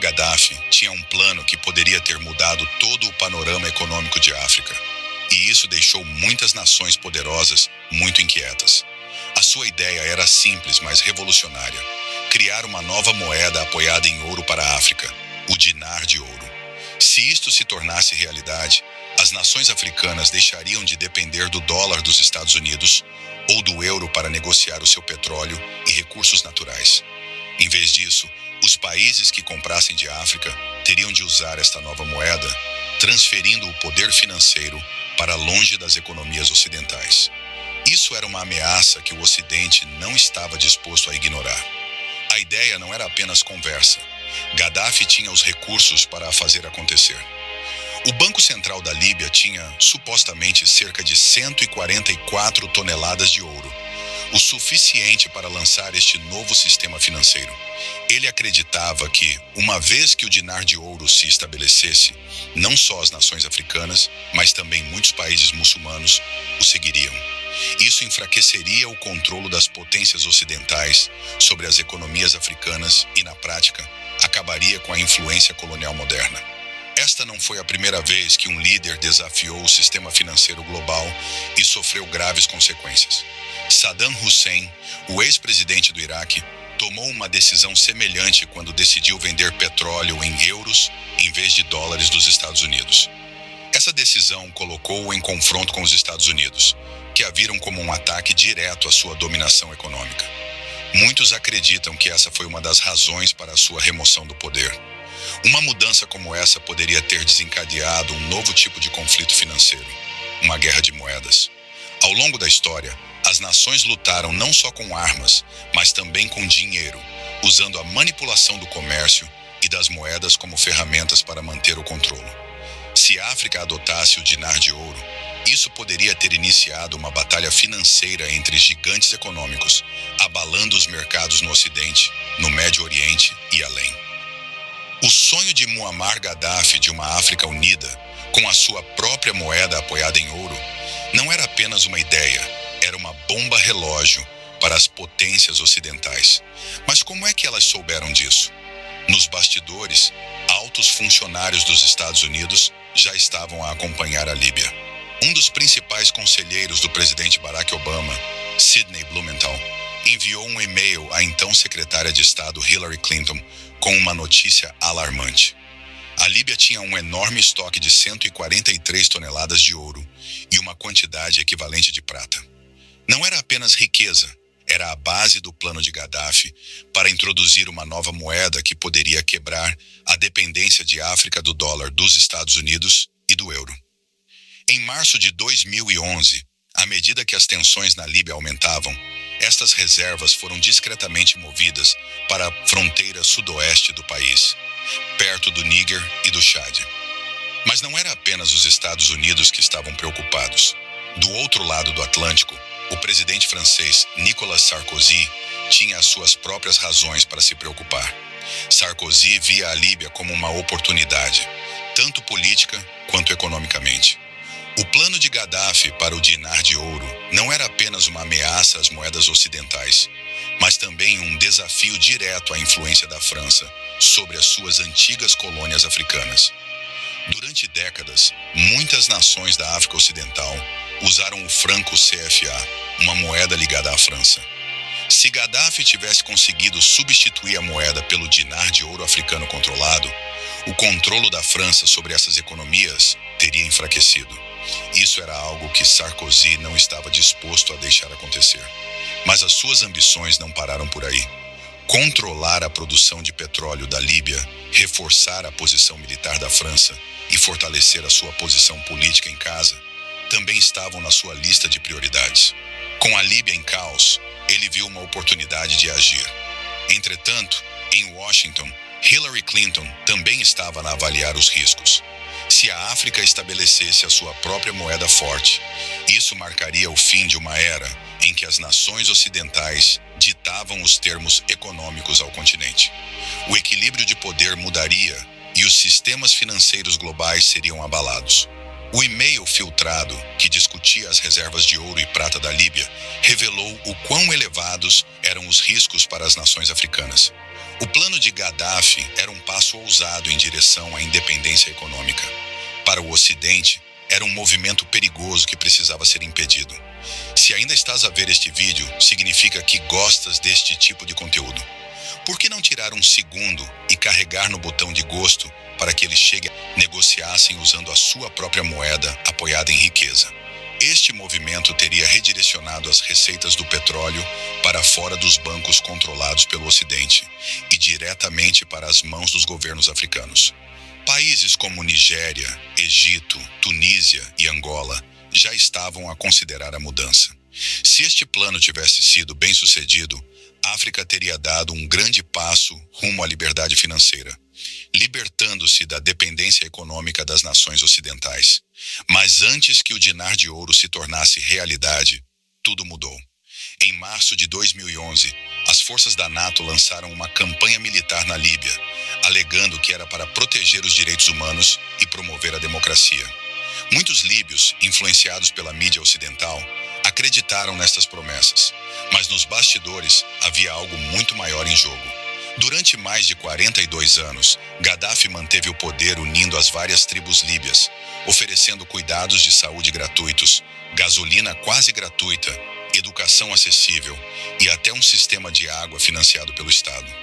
Gaddafi tinha um plano que poderia ter mudado todo o panorama econômico de África, e isso deixou muitas nações poderosas muito inquietas. A sua ideia era simples, mas revolucionária: criar uma nova moeda apoiada em ouro para a África, o dinar de ouro. Se isto se tornasse realidade, as nações africanas deixariam de depender do dólar dos Estados Unidos ou do euro para negociar o seu petróleo e recursos naturais. Em vez disso, os países que comprassem de África teriam de usar esta nova moeda, transferindo o poder financeiro para longe das economias ocidentais. Isso era uma ameaça que o Ocidente não estava disposto a ignorar. A ideia não era apenas conversa. Gaddafi tinha os recursos para a fazer acontecer. O Banco Central da Líbia tinha, supostamente, cerca de 144 toneladas de ouro, o suficiente para lançar este novo sistema financeiro. Ele acreditava que, uma vez que o dinar de ouro se estabelecesse, não só as nações africanas, mas também muitos países muçulmanos o seguiriam. Isso enfraqueceria o controle das potências ocidentais sobre as economias africanas e, na prática, acabaria com a influência colonial moderna. Esta não foi a primeira vez que um líder desafiou o sistema financeiro global e sofreu graves consequências. Saddam Hussein, o ex-presidente do Iraque, tomou uma decisão semelhante quando decidiu vender petróleo em euros em vez de dólares dos Estados Unidos. Essa decisão colocou-o em confronto com os Estados Unidos, que a viram como um ataque direto à sua dominação econômica. Muitos acreditam que essa foi uma das razões para a sua remoção do poder. Uma mudança como essa poderia ter desencadeado um novo tipo de conflito financeiro, uma guerra de moedas. Ao longo da história, as nações lutaram não só com armas, mas também com dinheiro, usando a manipulação do comércio e das moedas como ferramentas para manter o controle. Se a África adotasse o dinar de ouro, isso poderia ter iniciado uma batalha financeira entre gigantes econômicos, abalando os mercados no Ocidente, no Médio Oriente e além. O sonho de Muammar Gaddafi de uma África unida, com a sua própria moeda apoiada em ouro, não era apenas uma ideia, era uma bomba relógio para as potências ocidentais. Mas como é que elas souberam disso? Nos bastidores, altos funcionários dos Estados Unidos já estavam a acompanhar a Líbia. Um dos principais conselheiros do presidente Barack Obama, Sidney Blumenthal, enviou um e-mail à então secretária de Estado Hillary Clinton com uma notícia alarmante. A Líbia tinha um enorme estoque de 143 toneladas de ouro e uma quantidade equivalente de prata. Não era apenas riqueza, era a base do plano de Gaddafi para introduzir uma nova moeda que poderia quebrar a dependência de África do dólar dos Estados Unidos e do euro. Em março de 2011, à medida que as tensões na Líbia aumentavam, estas reservas foram discretamente movidas para a fronteira sudoeste do país, perto do Níger e do Chad. Mas não era apenas os Estados Unidos que estavam preocupados. Do outro lado do Atlântico, o presidente francês Nicolas Sarkozy tinha as suas próprias razões para se preocupar. Sarkozy via a Líbia como uma oportunidade, tanto política quanto economicamente. O plano de Gaddafi para o dinar de ouro não era apenas uma ameaça às moedas ocidentais, mas também um desafio direto à influência da França sobre as suas antigas colônias africanas. Durante décadas, muitas nações da África Ocidental usaram o franco CFA, uma moeda ligada à França. Se Gaddafi tivesse conseguido substituir a moeda pelo dinar de ouro africano controlado, o controle da França sobre essas economias teria enfraquecido. Isso era algo que Sarkozy não estava disposto a deixar acontecer. Mas as suas ambições não pararam por aí. Controlar a produção de petróleo da Líbia, reforçar a posição militar da França e fortalecer a sua posição política em casa também estavam na sua lista de prioridades. Com a Líbia em caos, ele viu uma oportunidade de agir. Entretanto, em Washington, Hillary Clinton também estava a avaliar os riscos. Se a África estabelecesse a sua própria moeda forte, isso marcaria o fim de uma era em que as nações ocidentais ditavam os termos econômicos ao continente. O equilíbrio de poder mudaria e os sistemas financeiros globais seriam abalados. O e-mail filtrado, que discutia as reservas de ouro e prata da Líbia, revelou o quão elevados eram os riscos para as nações africanas. O plano de Gaddafi era um passo ousado em direção à independência econômica. Para o Ocidente, era um movimento perigoso que precisava ser impedido. Se ainda estás a ver este vídeo, significa que gostas deste tipo de conteúdo. Por que não tirar um segundo e carregar no botão de gosto para que eles cheguem a negociassem usando a sua própria moeda apoiada em riqueza? Este movimento teria redirecionado as receitas do petróleo para fora dos bancos controlados pelo Ocidente e diretamente para as mãos dos governos africanos. Países como Nigéria, Egito, Tunísia e Angola já estavam a considerar a mudança. Se este plano tivesse sido bem-sucedido, a África teria dado um grande passo rumo à liberdade financeira, libertando-se da dependência econômica das nações ocidentais. Mas antes que o dinar de ouro se tornasse realidade, tudo mudou. Em março de 2011, as forças da NATO lançaram uma campanha militar na Líbia, alegando que era para proteger os direitos humanos e promover a democracia. Muitos líbios, influenciados pela mídia ocidental, acreditaram nestas promessas, mas nos bastidores havia algo muito maior em jogo. Durante mais de 42 anos, Gaddafi manteve o poder unindo as várias tribos líbias, oferecendo cuidados de saúde gratuitos, gasolina quase gratuita, educação acessível e até um sistema de água financiado pelo Estado.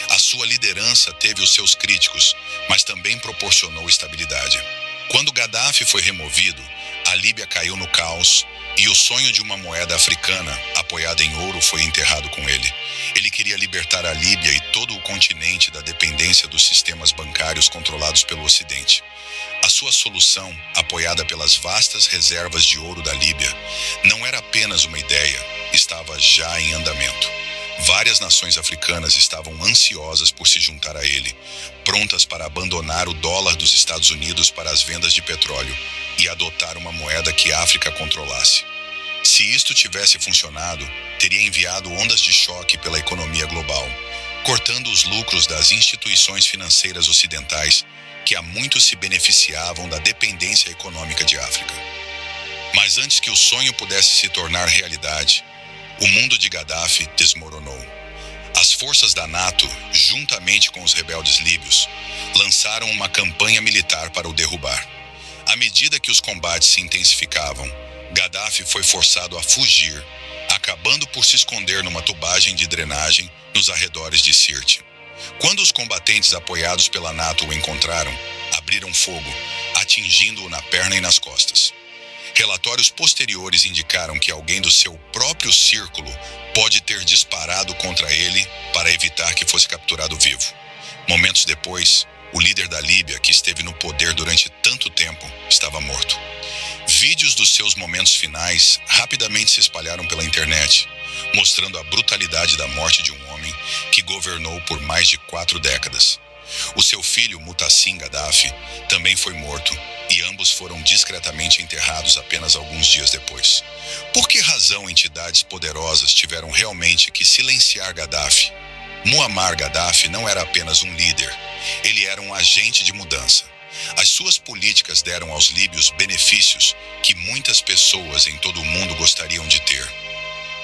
A sua liderança teve os seus críticos, mas também proporcionou estabilidade. Quando Gaddafi foi removido, a Líbia caiu no caos e o sonho de uma moeda africana, apoiada em ouro, foi enterrado com ele. Ele queria libertar a Líbia e todo o continente da dependência dos sistemas bancários controlados pelo Ocidente. A sua solução, apoiada pelas vastas reservas de ouro da Líbia, não era apenas uma ideia, estava já em andamento. Várias nações africanas estavam ansiosas por se juntar a ele, prontas para abandonar o dólar dos Estados Unidos para as vendas de petróleo e adotar uma moeda que a África controlasse. Se isto tivesse funcionado, teria enviado ondas de choque pela economia global, cortando os lucros das instituições financeiras ocidentais que há muito se beneficiavam da dependência econômica de África. Mas antes que o sonho pudesse se tornar realidade, o mundo de Gaddafi desmoronou. As forças da NATO, juntamente com os rebeldes líbios, lançaram uma campanha militar para o derrubar. À medida que os combates se intensificavam, Gaddafi foi forçado a fugir, acabando por se esconder numa tubagem de drenagem nos arredores de Sirte. Quando os combatentes apoiados pela NATO o encontraram, abriram fogo, atingindo-o na perna e nas costas. Relatórios posteriores indicaram que alguém do seu próprio círculo pode ter disparado contra ele para evitar que fosse capturado vivo. Momentos depois, o líder da Líbia, que esteve no poder durante tanto tempo, estava morto. Vídeos dos seus momentos finais rapidamente se espalharam pela internet, mostrando a brutalidade da morte de um homem que governou por mais de 4 décadas. O seu filho, Mutassim Gaddafi, também foi morto e ambos foram discretamente enterrados apenas alguns dias depois. Por que razão entidades poderosas tiveram realmente que silenciar Gaddafi? Muammar Gaddafi não era apenas um líder, ele era um agente de mudança. As suas políticas deram aos líbios benefícios que muitas pessoas em todo o mundo gostariam de ter.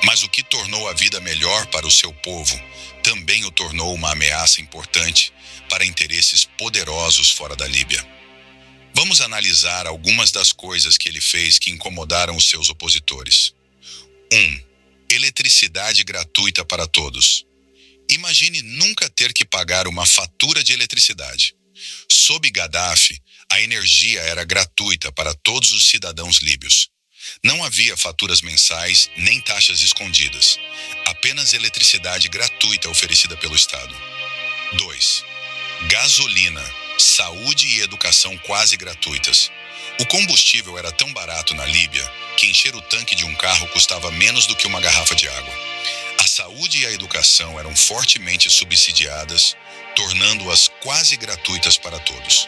Mas o que tornou a vida melhor para o seu povo também o tornou uma ameaça importante para interesses poderosos fora da Líbia. Vamos analisar algumas das coisas que ele fez que incomodaram os seus opositores. 1. Eletricidade gratuita para todos. Imagine nunca ter que pagar uma fatura de eletricidade. Sob Gaddafi, a energia era gratuita para todos os cidadãos líbios. Não havia faturas mensais nem taxas escondidas, apenas eletricidade gratuita oferecida pelo Estado. 2. Gasolina, saúde e educação quase gratuitas. O combustível era tão barato na Líbia que encher o tanque de um carro custava menos do que uma garrafa de água. A saúde e a educação eram fortemente subsidiadas, tornando-as quase gratuitas para todos.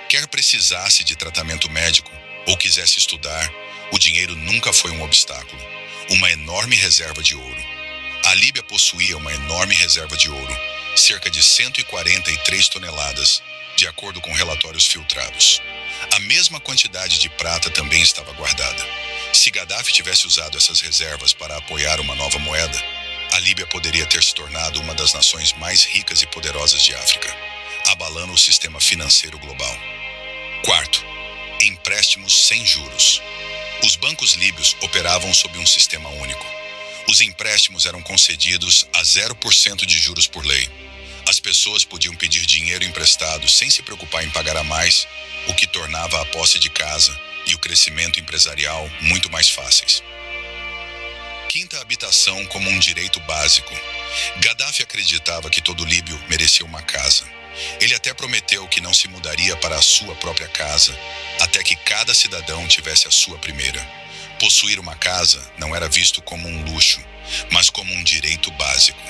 Quer precisasse de tratamento médico ou quisesse estudar, o dinheiro nunca foi um obstáculo. Uma enorme reserva de ouro. A Líbia possuía uma enorme reserva de ouro, cerca de 143 toneladas, de acordo com relatórios filtrados. A mesma quantidade de prata também estava guardada. Se Gaddafi tivesse usado essas reservas para apoiar uma nova moeda, a Líbia poderia ter se tornado uma das nações mais ricas e poderosas de África, abalando o sistema financeiro global. Quarto, empréstimos sem juros. Os bancos líbios operavam sob um sistema único. Os empréstimos eram concedidos a 0% de juros por lei. As pessoas podiam pedir dinheiro emprestado sem se preocupar em pagar a mais, o que tornava a posse de casa e o crescimento empresarial muito mais fáceis. Quinta, habitação como um direito básico. Gaddafi acreditava que todo líbio merecia uma casa. Ele até prometeu que não se mudaria para a sua própria casa, até que cada cidadão tivesse a sua primeira. Possuir uma casa não era visto como um luxo, mas como um direito básico.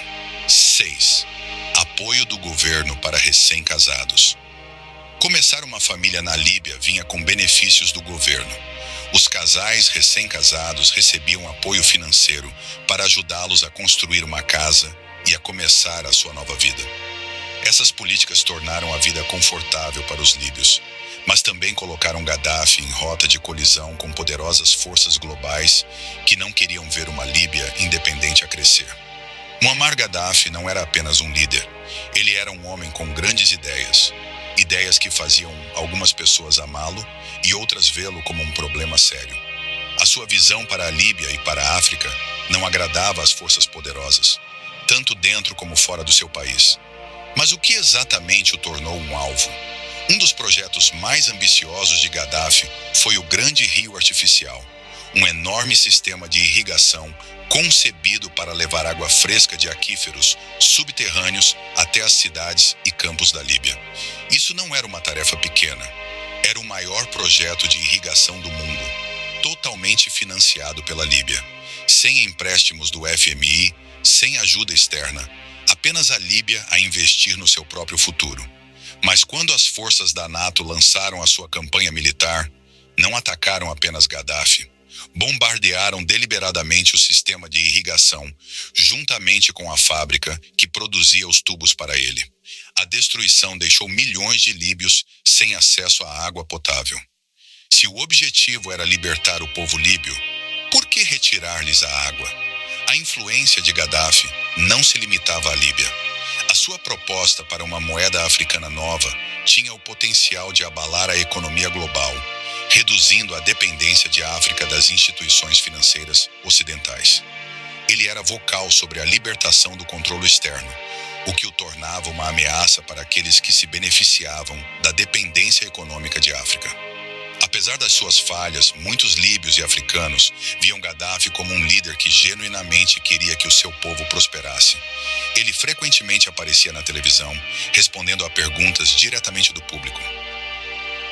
6. Apoio do governo para recém-casados. Começar uma família na Líbia vinha com benefícios do governo. Os casais recém-casados recebiam apoio financeiro para ajudá-los a construir uma casa e a começar a sua nova vida. Essas políticas tornaram a vida confortável para os líbios, mas também colocaram Gaddafi em rota de colisão com poderosas forças globais que não queriam ver uma Líbia independente a crescer. Muammar Gaddafi não era apenas um líder, ele era um homem com grandes ideias. Ideias que faziam algumas pessoas amá-lo e outras vê-lo como um problema sério. A sua visão para a Líbia e para a África não agradava às forças poderosas, tanto dentro como fora do seu país. Mas o que exatamente o tornou um alvo? Um dos projetos mais ambiciosos de Gaddafi foi o Grande Rio Artificial, um enorme sistema de irrigação concebido para levar água fresca de aquíferos subterrâneos até as cidades e campos da Líbia. Isso não era uma tarefa pequena. Era o maior projeto de irrigação do mundo, totalmente financiado pela Líbia. Sem empréstimos do FMI, sem ajuda externa, apenas a Líbia a investir no seu próprio futuro. Mas quando as forças da NATO lançaram a sua campanha militar, não atacaram apenas Gaddafi. Bombardearam deliberadamente o sistema de irrigação, juntamente com a fábrica que produzia os tubos para ele. A destruição deixou milhões de líbios sem acesso à água potável. Se o objetivo era libertar o povo líbio, por que retirar-lhes a água? A influência de Gaddafi não se limitava à Líbia. A sua proposta para uma moeda africana nova tinha o potencial de abalar a economia global, reduzindo a dependência de África das instituições financeiras ocidentais. Ele era vocal sobre a libertação do controle externo, o que o tornava uma ameaça para aqueles que se beneficiavam da dependência econômica de África. Apesar das suas falhas, muitos líbios e africanos viam Gaddafi como um líder que genuinamente queria que o seu povo prosperasse. Ele frequentemente aparecia na televisão, respondendo a perguntas diretamente do público.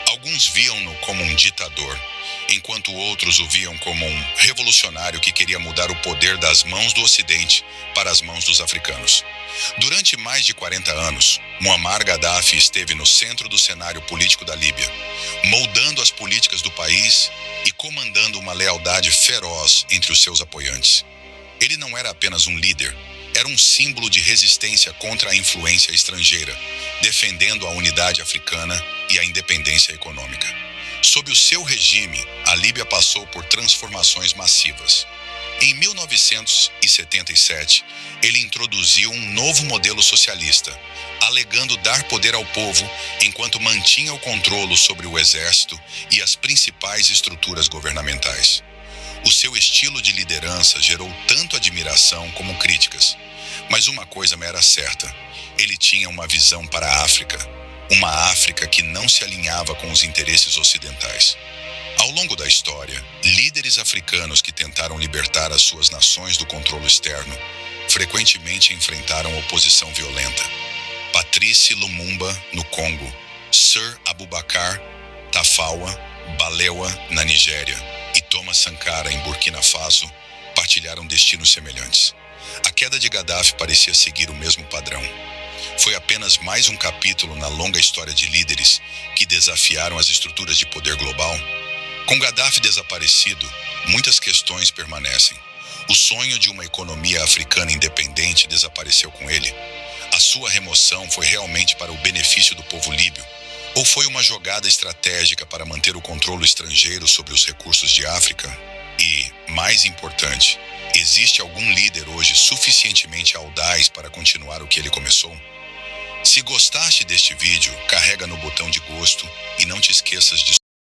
Alguns viam-no como um ditador, enquanto outros o viam como um revolucionário que queria mudar o poder das mãos do Ocidente para as mãos dos africanos. Durante mais de 40 anos, Muammar Gaddafi esteve no centro do cenário político da Líbia, moldando as políticas do país e comandando uma lealdade feroz entre os seus apoiantes. Ele não era apenas um líder, era um símbolo de resistência contra a influência estrangeira, defendendo a unidade africana e a independência econômica. Sob o seu regime, a Líbia passou por transformações massivas. Em 1977, ele introduziu um novo modelo socialista, alegando dar poder ao povo enquanto mantinha o controle sobre o exército e as principais estruturas governamentais. O seu estilo de liderança gerou tanto admiração como críticas. Mas uma coisa me era certa: ele tinha uma visão para a África, uma África que não se alinhava com os interesses ocidentais. Ao longo da história, líderes africanos que tentaram libertar as suas nações do controle externo frequentemente enfrentaram oposição violenta. Patrice Lumumba, no Congo, Sir Abubakar Tafawa Balewa, na Nigéria, e Thomas Sankara, em Burkina Faso, partilharam destinos semelhantes. A queda de Gaddafi parecia seguir o mesmo padrão. Foi apenas mais um capítulo na longa história de líderes que desafiaram as estruturas de poder global. Com Gaddafi desaparecido, muitas questões permanecem. O sonho de uma economia africana independente desapareceu com ele. A sua remoção foi realmente para o benefício do povo líbio? Ou foi uma jogada estratégica para manter o controle estrangeiro sobre os recursos de África? E, mais importante, Existe algum líder hoje suficientemente audaz para continuar o que ele começou? Se gostaste deste vídeo, carrega no botão de gosto e não te esqueças de